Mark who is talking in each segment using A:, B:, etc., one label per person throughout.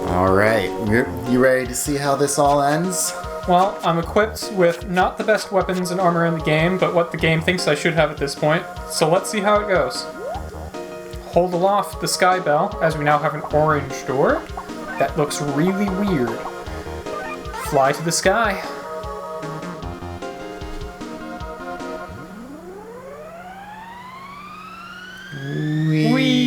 A: Alright, you ready to see how this all ends?
B: Well, I'm equipped with not the best weapons and armor in the game, but what the game thinks I should have at this point, so let's see how it goes. Hold aloft the sky bell, as we now have an orange door. That looks really weird. Fly to the sky. Whee!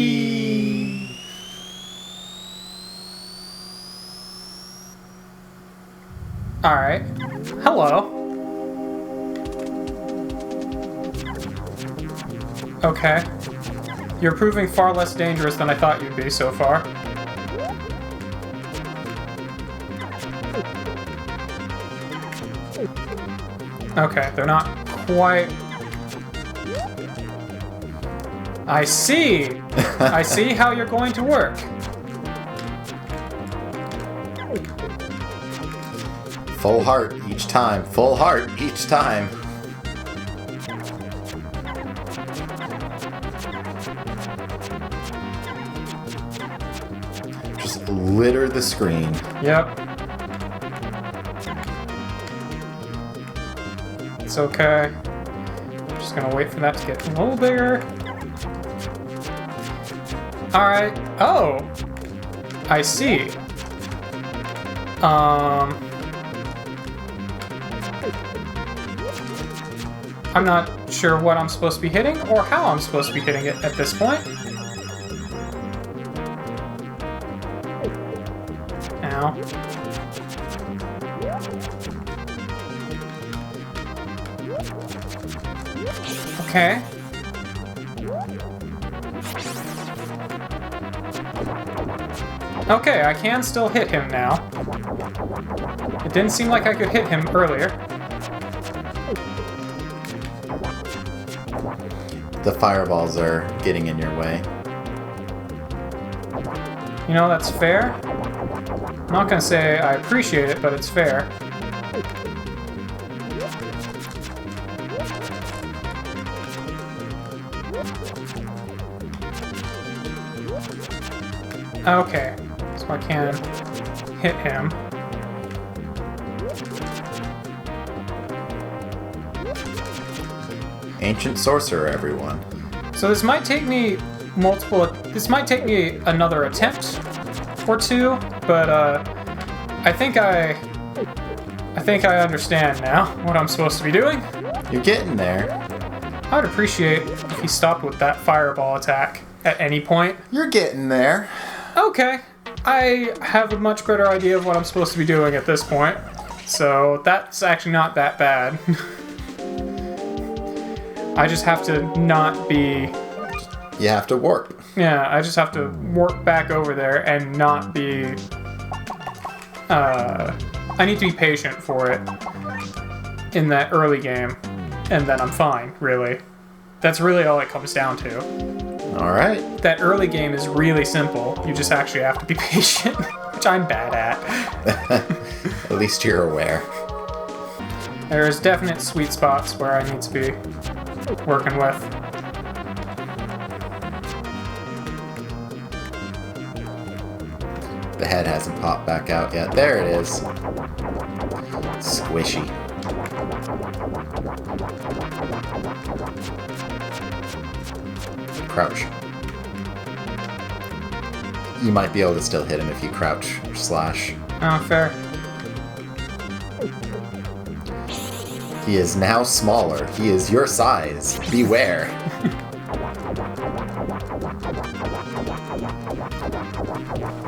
B: Alright. Hello. Okay. You're proving far less dangerous than I thought you'd be so far. Okay, they're not quite... I see! I see how you're going to work.
A: Full heart each time. Full heart each time. Just litter the screen.
B: Yep. It's okay. Just gonna wait for that to get a little bigger. Alright. Oh! I see. I'm not sure what I'm supposed to be hitting or how I'm supposed to be hitting it at this point. Ow. Okay. Okay, I can still hit him now. It didn't seem like I could hit him earlier.
A: The fireballs are getting in your way.
B: You know, that's fair. I'm not gonna say I appreciate it, but it's fair. Okay, so I can hit him.
A: Ancient sorcerer, everyone.
B: So this might take me another attempt or two, but I think I understand now what I'm supposed to be doing.
A: You're getting there.
B: I'd appreciate if he stopped with that fireball attack at any point.
A: You're getting there.
B: Okay, I have a much better idea of what I'm supposed to be doing at this point, so that's actually not that bad. I just have to not be...
A: You have to warp.
B: Yeah, I just have to warp back over there and not be... I need to be patient for it in that early game, and then I'm fine, really. That's really all it comes down to.
A: Alright.
B: That early game is really simple. You just actually have to be patient, which I'm bad at.
A: At least you're aware.
B: There's definite sweet spots where I need to be working with.
A: The head hasn't popped back out yet. There it is. Squishy. Crouch. You might be able to still hit him if you crouch or slash.
B: Oh, fair.
A: He is now smaller. He is your size. Beware.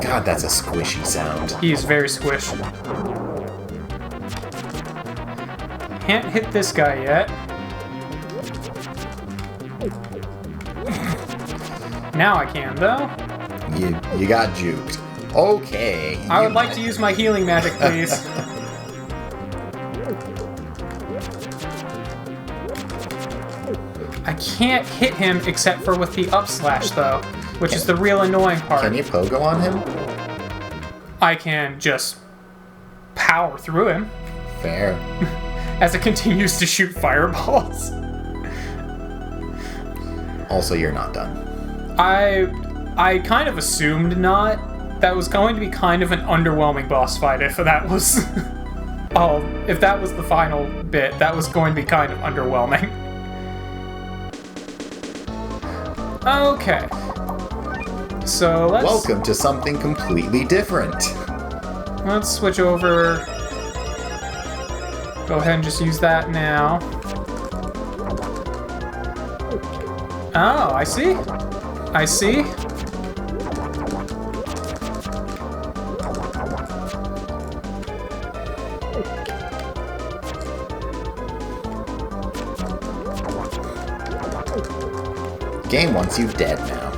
A: God, that's a squishy sound.
B: He's very squished. Can't hit this guy yet. Now I can, though.
A: You got juked. Okay.
B: I would like to use my healing magic, please. I can't hit him except for with the up slash, though, which is the real annoying part.
A: Can you pogo on him?
B: I can just power through him.
A: Fair.
B: As it continues to shoot fireballs.
A: Also, you're not done.
B: I kind of assumed not, That was going to be kind of an underwhelming boss fight if that was... if that was the final bit, that was going to be kind of underwhelming. Okay. So let's...
A: Welcome to something completely different.
B: Let's switch over. Go ahead and just use that now. Oh, I see. I see.
A: Game wants you dead now.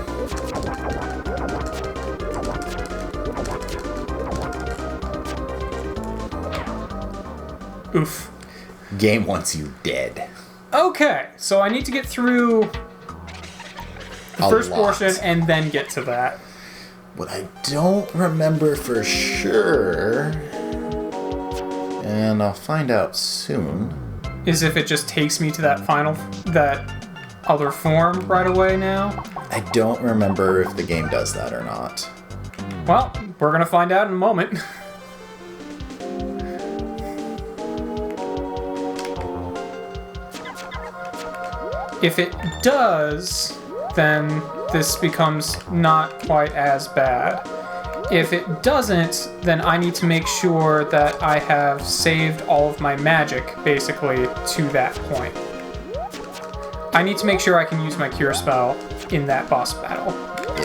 B: Oof.
A: Game wants you dead.
B: Okay, so I need to get through the first portion and then get to that.
A: What I don't remember for sure, and I'll find out soon,
B: is if it just takes me to that other form right away now.
A: I don't remember if the game does that or not.
B: Well, we're gonna find out in a moment. If it does, then this becomes not quite as bad. If it doesn't, then I need to make sure that I have saved all of my magic, basically, to that point. I need to make sure I can use my cure spell in that boss battle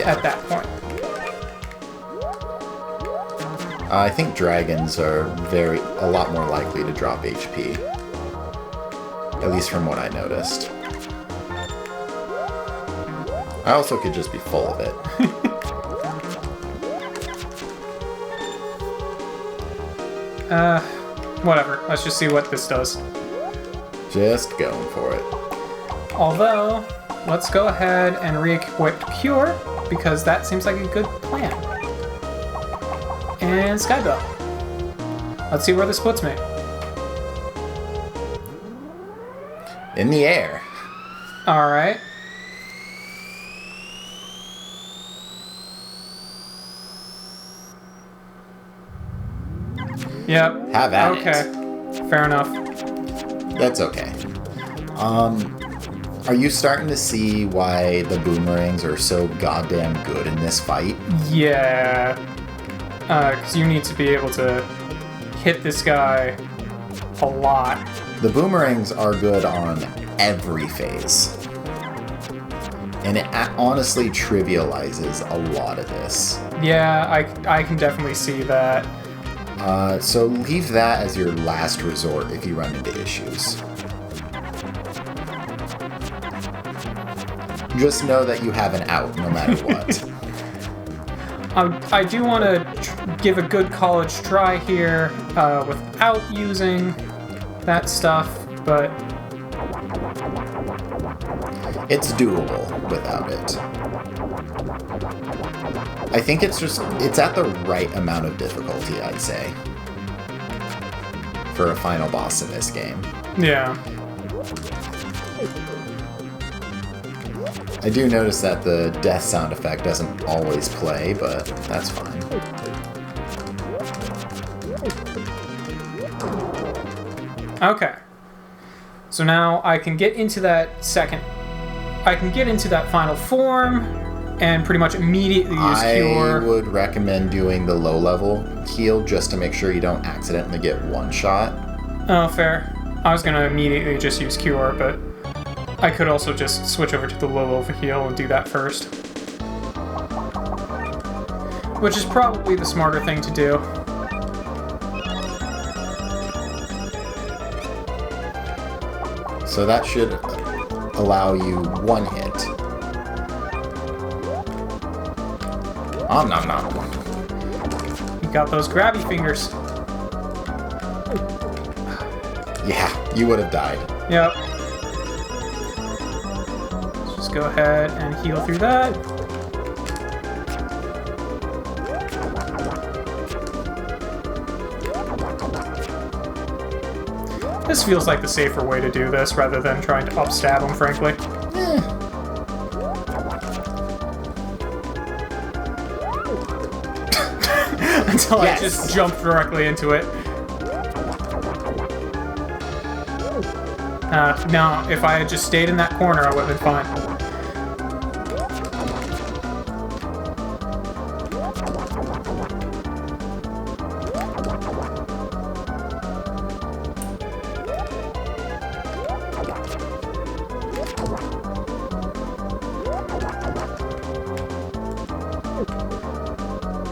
B: at that point.
A: I think dragons are a lot more likely to drop HP. At least from what I noticed. I also could just be full of it.
B: Whatever. Let's just see what this does.
A: Just going for it.
B: Although, let's go ahead and re-equip Cure, because that seems like a good plan. And Skybell. Let's see where this puts me.
A: In the air.
B: Alright. Yep.
A: Have at it.
B: Okay. Fair enough.
A: That's okay. Are you starting to see why the boomerangs are so goddamn good in this fight?
B: Yeah. Because you need to be able to hit this guy a lot.
A: The boomerangs are good on every phase. And it honestly trivializes a lot of this.
B: Yeah, I can definitely see that.
A: So leave that as your last resort if you run into issues. Just know that you have an out no matter what.
B: I do want to give a good college try here without using that stuff, but...
A: It's doable without it. I think it's at the right amount of difficulty, I'd say, for a final boss in this game.
B: Yeah.
A: I do notice that the death sound effect doesn't always play, but that's fine.
B: Okay. So now I can get into that final form and pretty much immediately use Cure.
A: I would recommend doing the low-level heal just to make sure you don't accidentally get one shot.
B: Oh, fair. I was gonna immediately just use Cure, but I could also just switch over to the low-level heal and do that first. Which is probably the smarter thing to do.
A: So that should allow you one hit. Om nom nom.
B: You got those grabby fingers.
A: Yeah, you would have died.
B: Yep. Let's just go ahead and heal through that. This feels like the safer way to do this rather than trying to upstab him, frankly. So
A: Yes.
B: I just jumped directly into it. No, if I had just stayed in that corner, I would have been fine.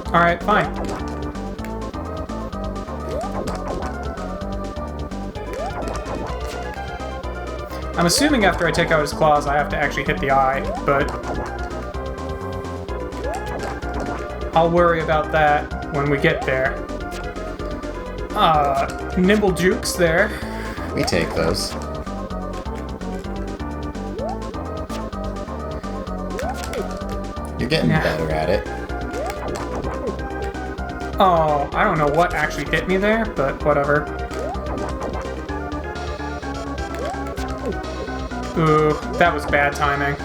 B: Alright, fine. I'm assuming after I take out his claws, I have to actually hit the eye, but I'll worry about that when we get there. Nimble jukes there.
A: We take those. You're getting better at it.
B: Oh, I don't know what actually hit me there, but whatever. Ooh, that was bad timing.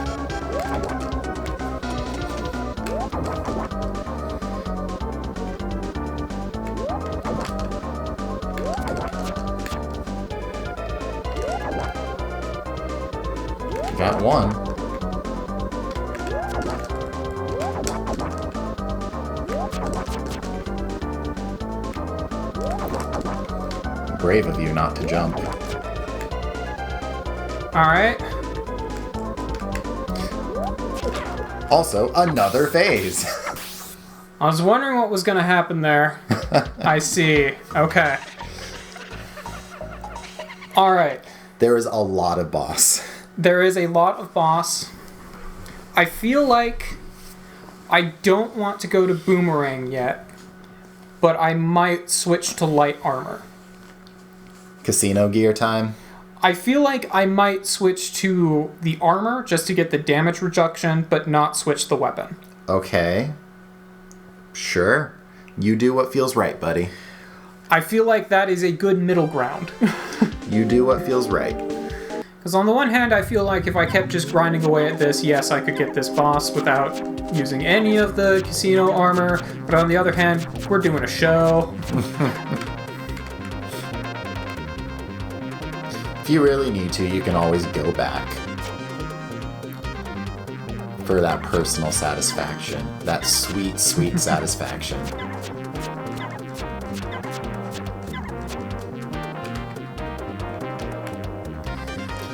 A: Got one. Brave of you not to jump.
B: Alright.
A: Also, another phase.
B: I was wondering what was going to happen there. I see. Okay. Alright.
A: There is a lot of boss.
B: There is a lot of boss. I feel like I don't want to go to Boomerang yet, but I might switch to light armor.
A: Casino gear time.
B: I feel like I might switch to the armor just to get the damage reduction, but not switch the weapon.
A: Okay. Sure. You do what feels right, buddy.
B: I feel like that is a good middle ground.
A: You do what feels right.
B: Because on the one hand, I feel like if I kept just grinding away at this, yes, I could get this boss without using any of the casino armor. But on the other hand, we're doing a show.
A: If you really need to, you can always go back for that personal satisfaction. That sweet, sweet satisfaction.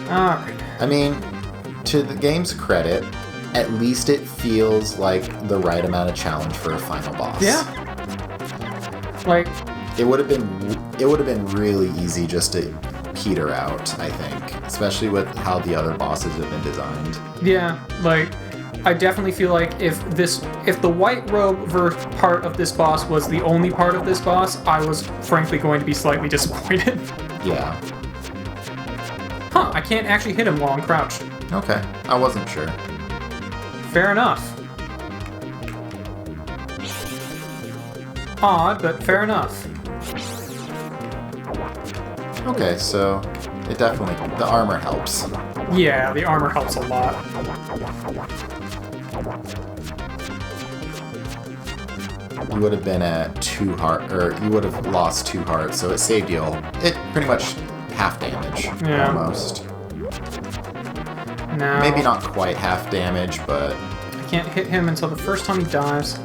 B: Alright.
A: I mean, to the game's credit, at least it feels like the right amount of challenge for a final boss.
B: Yeah. Like,
A: It would have been really easy just to peter out, I think. Especially with how the other bosses have been designed.
B: yeah, like, I definitely feel like if the white robe part of this boss was the only part of this boss, I was frankly going to be slightly disappointed.
A: Yeah.
B: Huh, I can't actually hit him while I'm crouched.
A: Okay. I wasn't sure.
B: Fair enough. Odd, but fair enough.
A: Okay, so the armor helps.
B: Yeah, the armor helps a lot.
A: You would have been at 2 heart, or you would have lost 2 hearts, so it saved you it pretty much half damage,
B: Yeah.
A: almost.
B: No.
A: Maybe not quite half damage, but
B: I can't hit him until the first time he dies.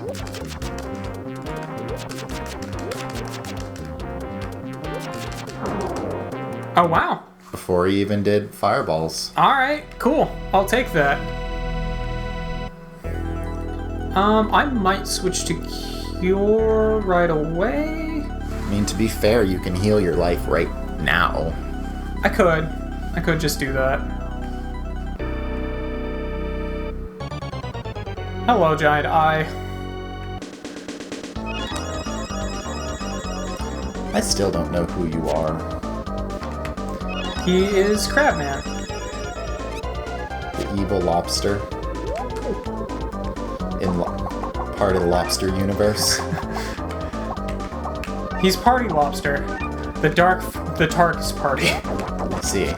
B: Oh, wow.
A: before he even did fireballs.
B: Alright, cool. I'll take that. I might switch to Cure right away.
A: I mean, to be fair, you can heal your life right now.
B: I could just do that. Hello, Giant Eye.
A: I still don't know who you are.
B: He is Crabman.
A: The evil lobster. Part of the lobster universe.
B: He's Party Lobster. The darkest party.
A: Let's see.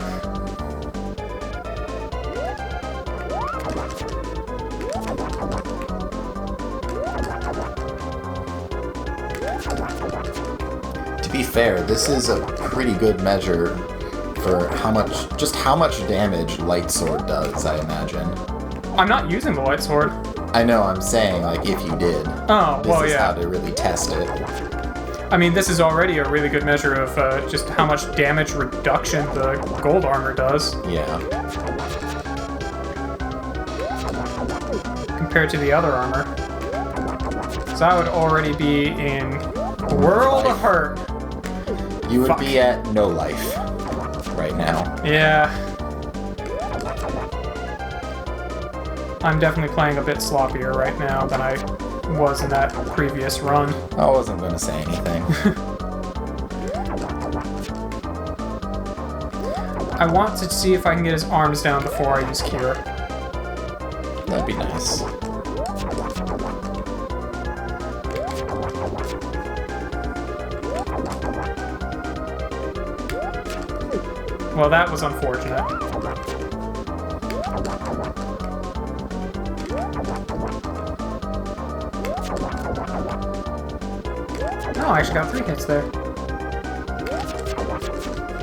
A: To be fair, this is a pretty good measure for how much damage Light Sword does, I imagine.
B: I'm not using the light sword.
A: I know, I'm saying, like, if you did.
B: Oh, well,
A: This is
B: yeah.
A: how to really test it.
B: I mean, this is already a really good measure of just how much damage reduction the gold armor does
A: Yeah.
B: compared to the other armor. So I would already be in World of Hurt.
A: You would
B: Fuck.
A: be at no life right now.
B: Yeah. I'm definitely playing a bit sloppier right now than I was in that previous run.
A: I wasn't going to say anything.
B: I want to see if I can get his arms down before I use Cure.
A: That'd be nice.
B: Well, that was unfortunate. Oh, I actually got 3 hits there.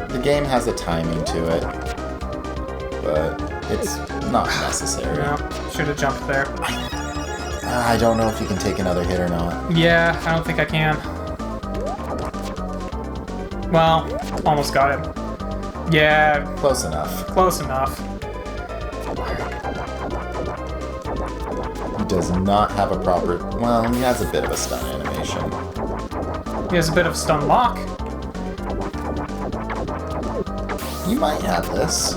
A: The game has a timing to it, but it's not necessary.
B: No, should have jumped there.
A: I don't know if you can take another hit or not.
B: Yeah, I don't think I can. Well, almost got him. Yeah,
A: Close enough.
B: close enough.
A: He does not have a proper... Well, he has a bit of a stun animation.
B: He has a bit of stun lock.
A: You might have this.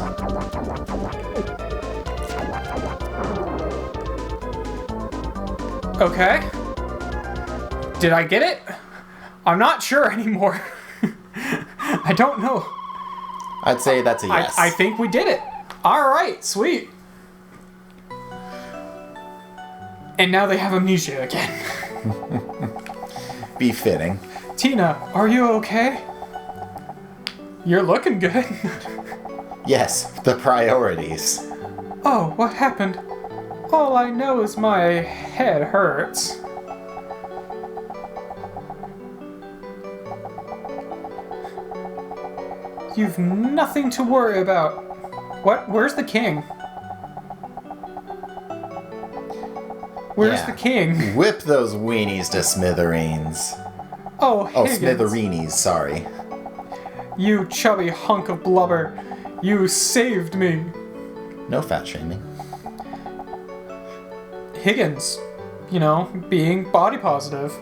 B: Okay. Did I get it? I'm not sure anymore. I don't know.
A: I'd say that's a yes.
B: I think we did it. All right, sweet. And now they have amnesia again.
A: Befitting.
B: Tina, are you okay? You're looking good.
A: Yes, the priorities.
B: Oh, what happened? All I know is my head hurts. You've nothing to worry about. What? Where's the king? Where's
A: Yeah.
B: the king?
A: Whip those weenies to smithereens.
B: Oh,
A: Oh,
B: Higgins.
A: smithereenies, sorry.
B: You chubby hunk of blubber. You saved me.
A: No fat shaming.
B: Higgins. You know, being body positive.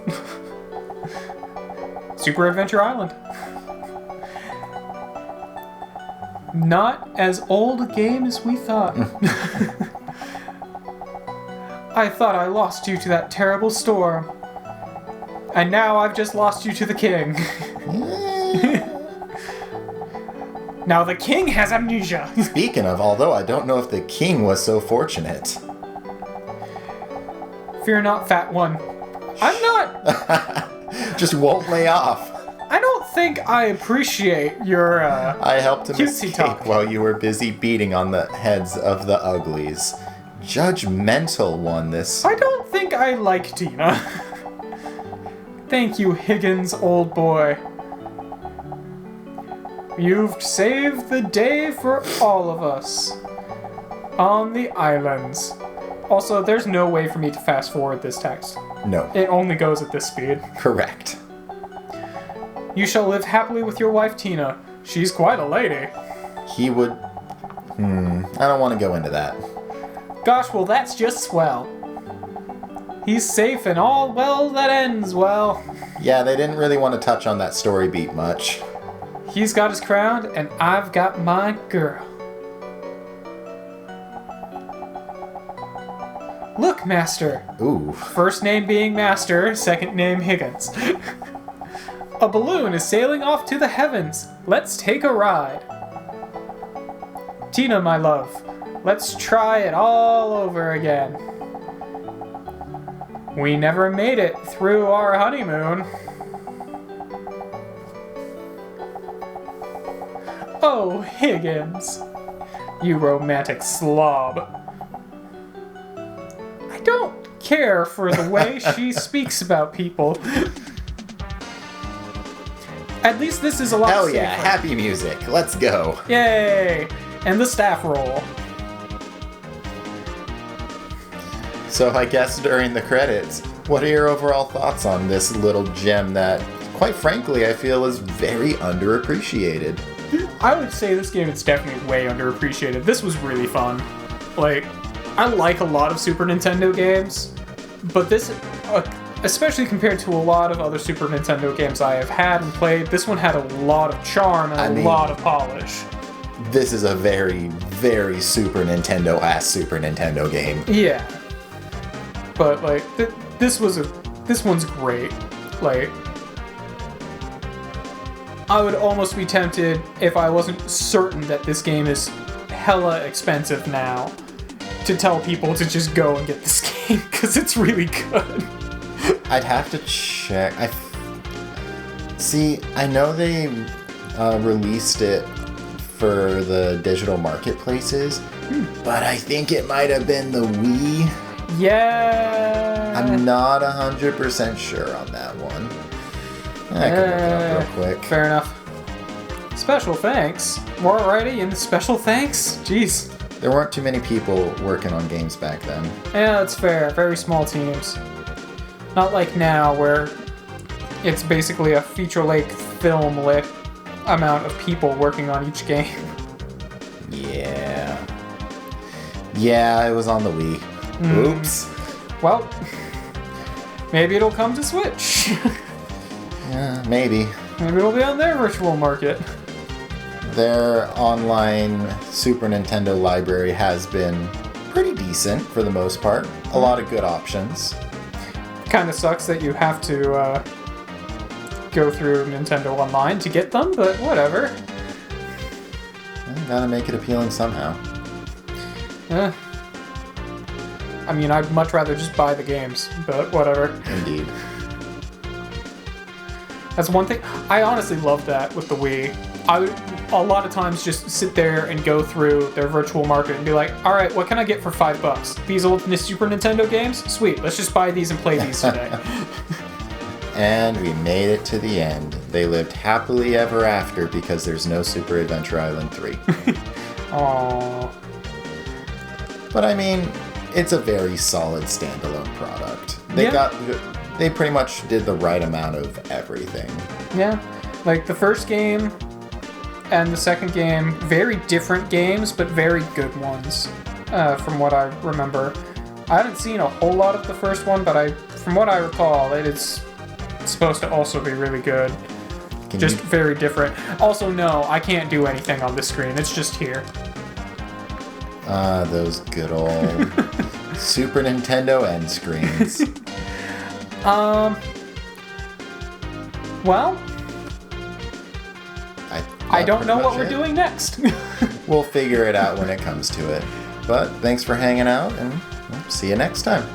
B: Super Adventure Island. Not as old a game as we thought. I thought I lost you to that terrible storm. And now I've just lost you to the king. Now the king has amnesia.
A: Speaking of, although I don't know if the king was so fortunate.
B: Fear not, fat one. I'm not...
A: Just won't lay off.
B: I don't think I appreciate your,
A: I helped him
B: cutesy
A: escape
B: talk.
A: while you were busy beating on the heads of the uglies. Judgmental one, this.
B: I don't think I like Tina. Thank you, Higgins, old boy. You've saved the day for all of us. On the islands. Also, there's no way for me to fast forward this text.
A: No.
B: It only goes at this speed.
A: Correct.
B: You shall live happily with your wife, Tina. She's quite a lady.
A: He would... I don't want to go into that.
B: Gosh, well, that's just swell. He's safe and all well that ends well.
A: Yeah, they didn't really want to touch on that story beat much.
B: He's got his crown, and I've got my girl. Look, Master.
A: Ooh.
B: First name being Master, second name Higgins. A balloon is sailing off to the heavens. Let's take a ride. Tina, my love, let's try it all over again. We never made it through our honeymoon. Oh, Higgins, you romantic slob. I don't care for the way she speaks about people. At least this is a lot
A: Hell
B: safer.
A: yeah, happy music. Let's go.
B: Yay! And the staff roll.
A: So I guess during the credits, what are your overall thoughts on this little gem that, quite frankly, I feel is very underappreciated?
B: I would say this game is definitely way underappreciated. This was really fun. Like, I like a lot of Super Nintendo games, but this, especially compared to a lot of other Super Nintendo games I have had and played, this one had a lot of charm and a lot of polish.
A: This is a very, very Super Nintendo-ass Super Nintendo game.
B: Yeah. But, like, this one's great. Like, I would almost be tempted, if I wasn't certain that this game is hella expensive now, to tell people to just go and get this game, because it's really good.
A: I'd have to check. See, I know they released it for the digital marketplaces, but I think it might have been the Wii.
B: Yeah.
A: I'm not 100% sure on that one. I can look it up real quick.
B: Fair enough. Special thanks. We're already in special thanks? Jeez.
A: There weren't too many people working on games back then.
B: Yeah, that's fair. Very small teams. Not like now, where it's basically a feature-length film-lit amount of people working on each game.
A: Yeah. Yeah, it was on the Wii. Oops.
B: Well, maybe it'll come to Switch.
A: Yeah, maybe.
B: Maybe it'll be on their virtual market.
A: Their online Super Nintendo library has been pretty decent for the most part. A lot of good options.
B: Kind of sucks that you have to go through Nintendo Online to get them, but whatever.
A: Gotta make it appealing somehow.
B: I mean, I'd much rather just buy the games, but whatever.
A: Indeed.
B: That's one thing. I honestly love that with the Wii. I would a lot of times just sit there and go through their virtual market and be like, all right, what can I get for $5? These old Super Nintendo games? Sweet, let's just buy these and play these today.
A: And we made it to the end. They lived happily ever after because there's no Super Adventure Island 3.
B: Aww.
A: But I mean, it's a very solid standalone product. They pretty much did the right amount of everything.
B: Yeah. Like the first game and the second game, very different games, but very good ones, from what I remember. I haven't seen a whole lot of the first one, but from what I recall, it is supposed to also be really good. Very different. Also, no, I can't do anything on this screen. It's just here.
A: Those good old Super Nintendo end screens.
B: Well, I don't know what we're doing next.
A: We'll figure it out when it comes to it. But thanks for hanging out, and we'll see you next time.